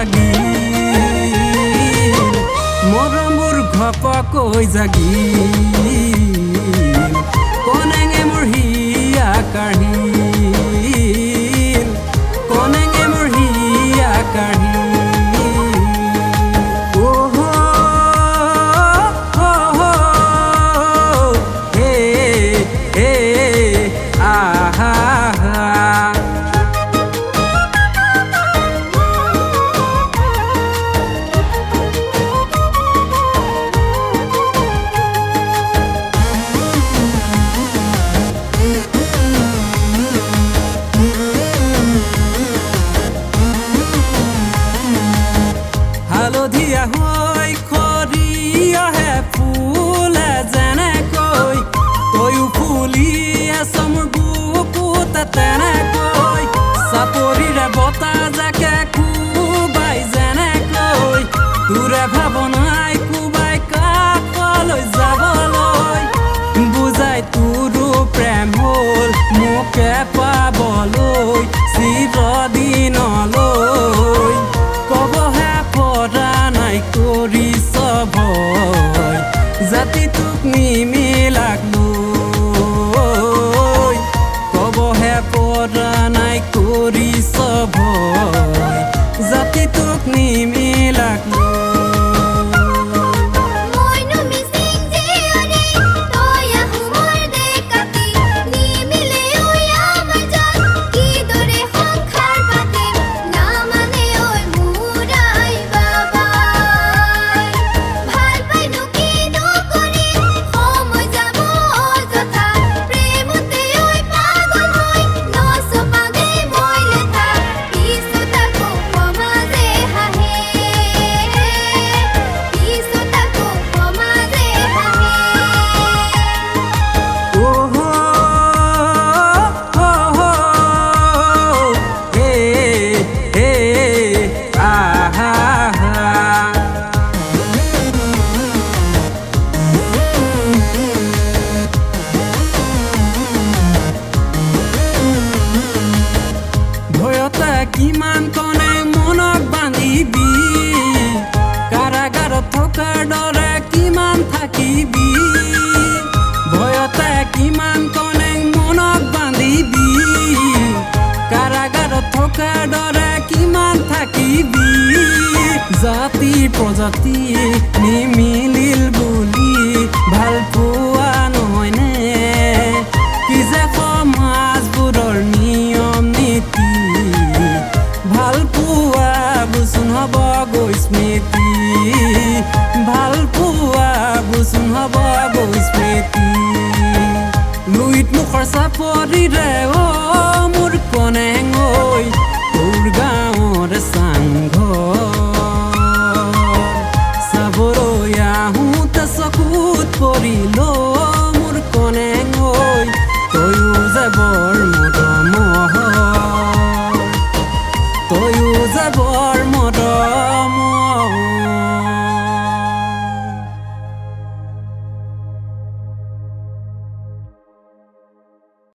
লাগিল মৰমবোৰ ঘপকৈ জাগিল কনেঙে মোৰ হিয়া কাঢ়িল কনেঙে মোৰ হিয়া কাঢ়িল হালধীয়া হৈ খৰিয়াহে ফুলে যেনেকৈ তয়ো ফুলি আছ মোৰ বুকুতে তেনেকৈ চাপৰিৰে বতাহ জাকে কোবাই যেনেকৈ তোৰে ভাৱনাই কোবাই কাষলৈ যাবলৈ বুজাই তোৰো প্ৰেম হ'ল মোকে পাবলৈ চিৰদিনলৈ কবহে পৰা নাই কৰিছ ভয় জাতি তোক নিমিলাক লৈ কবহে পৰা নাই কৰিছ ভয় জাতি তোক নিমিলাক লৈ কিমান কনে মনক বান্ধিবি কাৰাগাৰত থকাৰ দৰে কিমান থাকিবি ভয়তে কিমান কনে মনক বান্ধিবি কাৰাগাৰত থকাৰ দৰে কিমান থাকিবি জাতি প্ৰজাতি নিমিলিল বুলি ভাল পোৱা নহয়নে কি যে সমাজবোৰৰ নিয়ম নীতি ভাল পোৱা বুচোন হ'ব গৈ স্মৃতি ভাল পোৱা বুচোন হ'ব গৈ স্মৃতি লুইত মুখৰ চাপৰিৰে মোৰ কনে